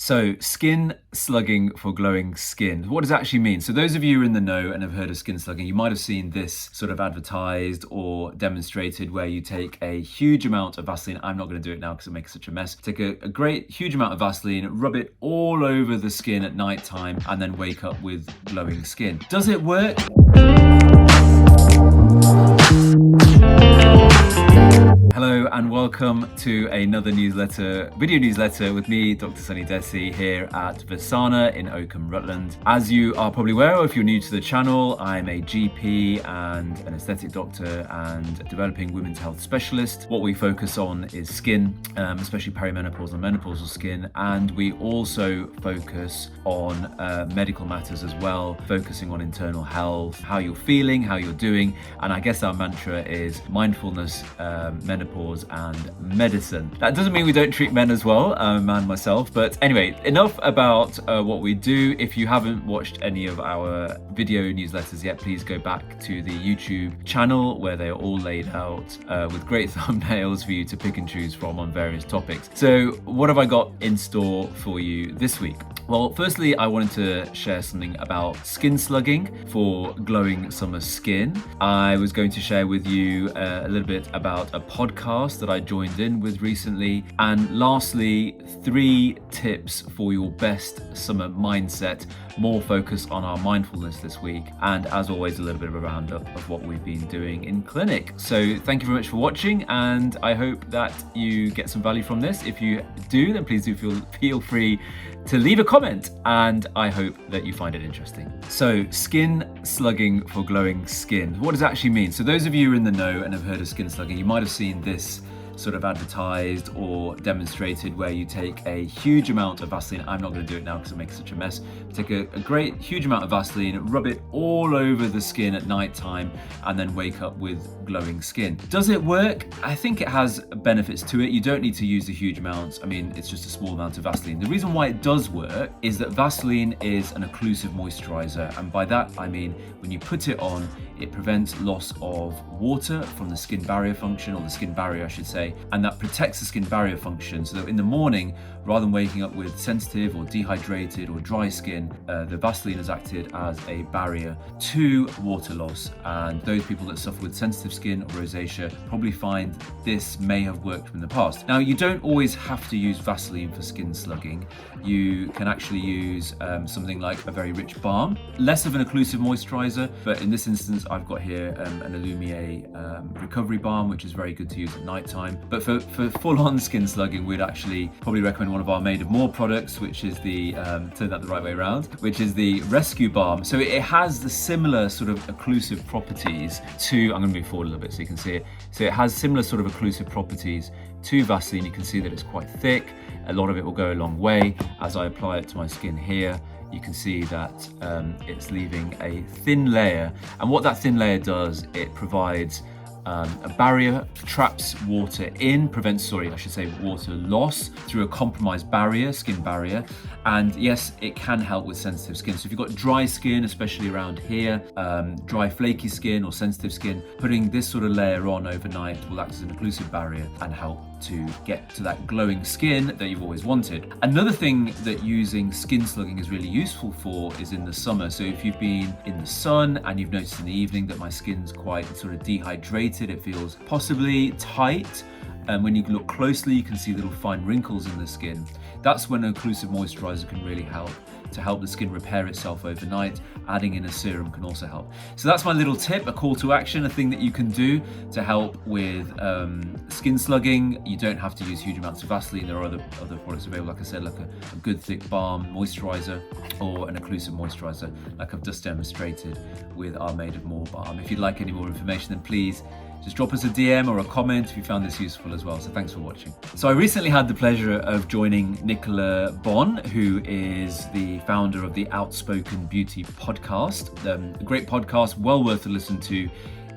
So, skin slugging for glowing skin. What does that actually mean? So those of you who are in the know and have heard of skin slugging, you might have seen this sort of advertised or demonstrated where you take a huge amount of Vaseline. I'm not going to do it now because it makes such a mess. Take a great huge amount of Vaseline, rub it all over the skin at night time, and then wake up with glowing skin. Does it work? Hello and welcome to another video newsletter with me, Dr. Sunny Dhesi, here at Vysana in Oakham, Rutland. As you are probably aware, or if you're new to the channel, I'm a GP and an aesthetic doctor and developing women's health specialist. What we focus on is skin, especially perimenopausal and menopausal skin, and we also focus on medical matters as well, focusing on internal health, how you're feeling, how you're doing, and I guess our mantra is mindfulness, menopause and medicine. That doesn't mean we don't treat men as well. I'm a man myself, but anyway, enough about what we do. If you haven't watched any of our video newsletters yet, please go back to the YouTube channel where they are all laid out with great thumbnails for you to pick and choose from on various topics. So what have I got in store for you this week? Well, firstly, I wanted to share something about skin slugging for glowing summer skin. I was going to share with you a little bit about a podcast that I joined in with recently. And lastly, 3 tips for your best summer mindset, more focus on our mindfulness this week. And as always, a little bit of a roundup of what we've been doing in clinic. So thank you very much for watching, and I hope that you get some value from this. If you do, then please do feel free to leave a comment, and I hope that you find it interesting. So, skin slugging for glowing skin. What does that actually mean? So those of you who are in the know and have heard of skin slugging, you might have seen this sort of advertised or demonstrated where you take a huge amount of Vaseline. I'm not going to do it now because it makes such a mess. Take a great huge amount of Vaseline, rub it all over the skin at night time, and then wake up with glowing skin. Does it work? I think it has benefits to it. You don't need to use the huge amounts. I mean, it's just a small amount of Vaseline. The reason why it does work is that Vaseline is an occlusive moisturizer, and by that I mean when you put it on, it prevents loss of water from the skin barrier function, or the skin barrier I should say, and that protects the skin barrier function, so that in the morning, rather than waking up with sensitive or dehydrated or dry skin, the Vaseline has acted as a barrier to water loss. And those people that suffer with sensitive skin or rosacea probably find this may have worked in the past. Now, you don't always have to use Vaseline for skin slugging. You can actually use something like a very rich balm, less of an occlusive moisturizer, but in this instance I've got here an Alumier recovery balm, which is very good to use at night time. But for full-on skin slugging, we'd actually probably recommend one of our Made of More products, which is the turn that the right way around, which is the Rescue Balm. So it has the similar sort of occlusive properties to, I'm going to move forward a little bit so you can see it. So it has similar sort of occlusive properties to Vaseline. You can see that it's quite thick. A lot of it will go a long way. As I apply it to my skin here, you can see that it's leaving a thin layer. And what that thin layer does, it provides a barrier, traps water in, prevents water loss through a compromised barrier, skin barrier. And yes, it can help with sensitive skin. So if you've got dry skin, especially around here, dry flaky skin or sensitive skin, putting this sort of layer on overnight will act as an occlusive barrier and help to get to that glowing skin that you've always wanted. Another thing that using skin slugging is really useful for is in the summer. So if you've been in the sun and you've noticed in the evening that my skin's quite sort of dehydrated, it feels possibly tight, and when you look closely you can see little fine wrinkles in the skin. That's when an occlusive moisturizer can really help to help the skin repair itself overnight. Adding in a serum can also help. So that's my little tip, a call to action, a thing that you can do to help with skin slugging. You don't have to use huge amounts of Vaseline. There are other products available, like I said, like a good thick balm moisturizer or an occlusive moisturizer, like I've just demonstrated with our Made of More balm. If you'd like any more information, then please just drop us a DM or a comment if you found this useful as well. So thanks for watching. So I recently had the pleasure of joining Nicola Bon, who is the founder of the Outspoken Beauty podcast. A great podcast, well worth a listen to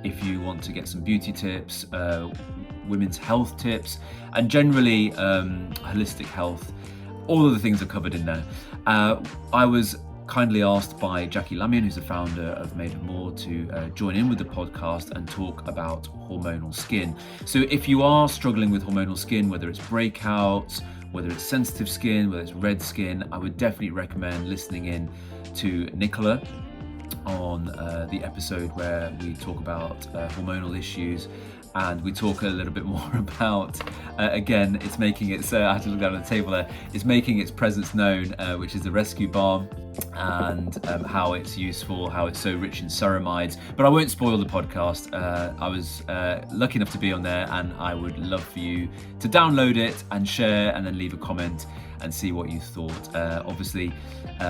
if you want to get some beauty tips, women's health tips, and generally holistic health. All of the things are covered in there. I was kindly asked by Jackie Lamian, who's the founder of Made of More, to join in with the podcast and talk about hormonal skin. So if you are struggling with hormonal skin, whether it's breakouts, whether it's sensitive skin, whether it's red skin, I would definitely recommend listening in to Nicola on the episode where we talk about hormonal issues, and we talk a little bit more about again, it's making its I had to look down at the table there, it's making its presence known, which is the rescue balm, and how it's useful, how it's so rich in ceramides. But I won't spoil the podcast. I was lucky enough to be on there, and I would love for you to download it and share, and then leave a comment and see what you thought. Obviously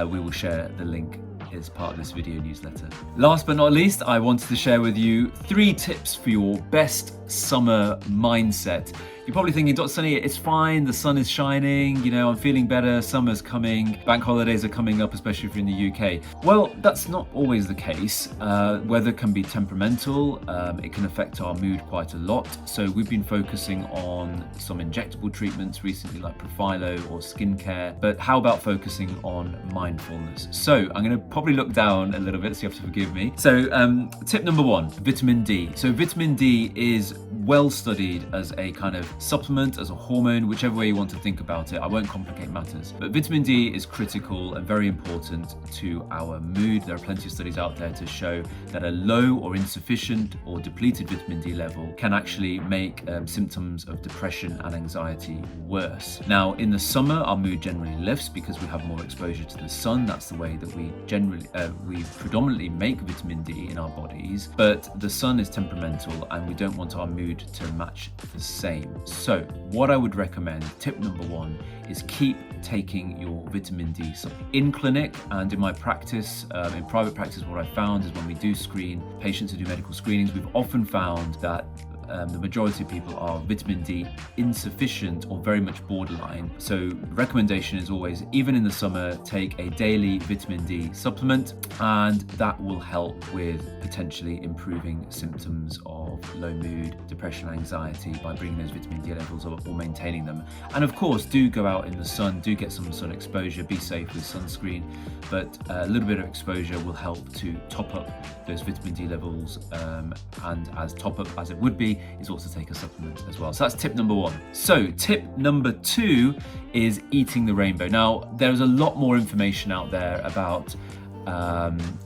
we will share the link as part of this video newsletter. Last but not least, I wanted to share with you 3 tips for your best summer mindset. You're probably thinking, Dr. Sunny, it's fine, the sun is shining, you know, I'm feeling better, summer's coming, bank holidays are coming up, especially if you're in the UK. Well, that's not always the case. Weather can be temperamental, it can affect our mood quite a lot. So we've been focusing on some injectable treatments recently, like Profilo or skincare, but how about focusing on mindfulness? So I'm gonna probably look down a little bit, so you have to forgive me. So tip number 1, vitamin D. So vitamin D is well studied as a kind of supplement, as a hormone, whichever way you want to think about it. I won't complicate matters. But vitamin D is critical and very important to our mood. There are plenty of studies out there to show that a low or insufficient or depleted vitamin D level can actually make symptoms of depression and anxiety worse. Now, in the summer, our mood generally lifts because we have more exposure to the sun. That's the way that we predominantly make vitamin D in our bodies. But the sun is temperamental, and we don't want our mood to match the same. So what I would recommend, tip number 1, is keep taking your vitamin D supplement. In clinic and in my practice, in private practice, what I found is when we do screen patients who do medical screenings, we've often found that the majority of people are vitamin D insufficient or very much borderline. So recommendation is always, even in the summer, take a daily vitamin D supplement, and that will help with potentially improving symptoms of low mood, depression, anxiety by bringing those vitamin D levels up or maintaining them. And of course, do go out in the sun, do get some sun exposure, be safe with sunscreen, but a little bit of exposure will help to top up those vitamin D levels, and as top up as it would be, is also take a supplement as well. So that's tip number 1. So tip number 2 is eating the rainbow. Now, there's a lot more information out there about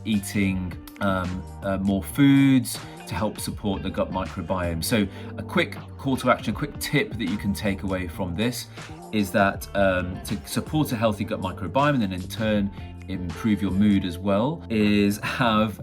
eating more foods to help support the gut microbiome. So a quick call to action, a quick tip that you can take away from this is that to support a healthy gut microbiome, and then in turn improve your mood as well, is have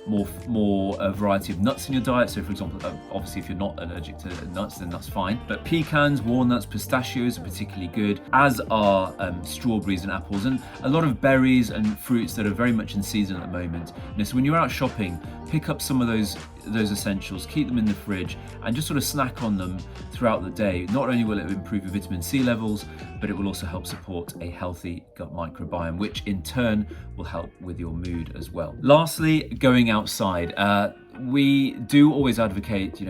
more a variety of nuts in your diet. So for example, obviously if you're not allergic to nuts, then that's fine, but pecans, walnuts, pistachios are particularly good, as are strawberries and apples, and a lot of berries and fruits that are very much in season at the moment. So when you're out shopping, pick up some of those essentials, keep them in the fridge, and just sort of snack on them throughout the day. Not only will it improve your vitamin C levels, but it will also help support a healthy gut microbiome, which in turn will help with your mood as well. Lastly, going outside. We do always advocate,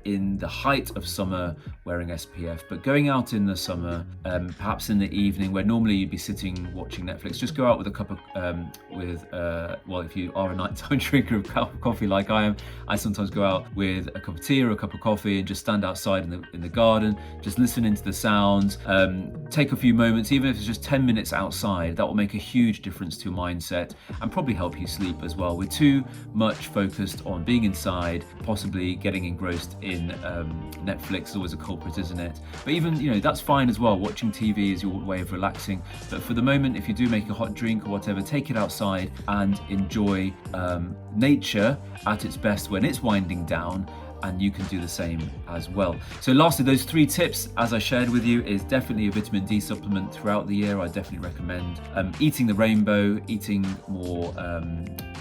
in the height of summer, wearing SPF, but going out in the summer, perhaps in the evening where normally you'd be sitting watching Netflix, just go out with a cup of, if you are a nighttime drinker of coffee like I am, I sometimes go out with a cup of tea or a cup of coffee and just stand outside in the garden, just listen into the sounds, take a few moments, even if it's just 10 minutes outside. That will make a huge difference to your mindset and probably help you sleep as well. We're too much focused on being inside, possibly getting engrossed in Netflix is always a culprit, isn't it? But even, that's fine as well. Watching TV is your way of relaxing. But for the moment, if you do make a hot drink or whatever, take it outside and enjoy nature at its best when it's winding down. And you can do the same as well. So lastly, those 3 tips, as I shared with you, is definitely a vitamin D supplement throughout the year. I definitely recommend eating the rainbow, eating more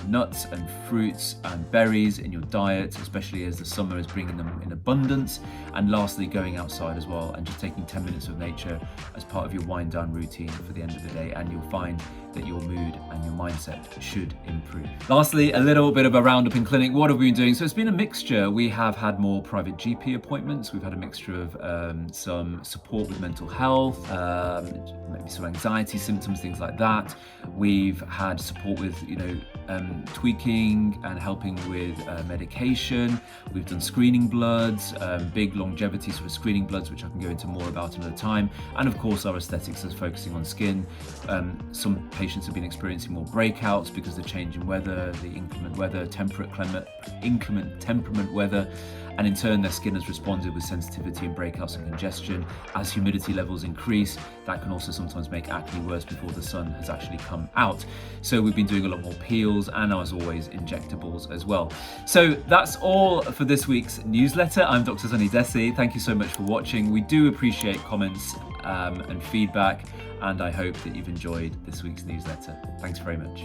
nuts and fruits and berries in your diet, especially as the summer is bringing them in abundance. And lastly, going outside as well and just taking 10 minutes of nature as part of your wind down routine for the end of the day, and you'll find that your mood and your mindset should improve. Lastly, a little bit of a roundup in clinic. What have we been doing? So it's been a mixture. We have had more private GP appointments. We've had a mixture of some support with mental health, maybe some anxiety symptoms, things like that. We've had support with, tweaking and helping with medication. We've done screening bloods, big longevity sort of screening bloods, which I can go into more about another time. And of course, our aesthetics is focusing on skin. Some patients have been experiencing more breakouts because of the change in weather, the inclement weather, inclement temperament weather, and in turn their skin has responded with sensitivity and breakouts and congestion. As humidity levels increase, that can also sometimes make acne worse before the sun has actually come out. So we've been doing a lot more peels and, as always, injectables as well. So that's all for this week's newsletter. I'm Dr. Sunny Dhesi. Thank you so much for watching. We do appreciate comments and feedback, and I hope that you've enjoyed this week's newsletter. Thanks very much.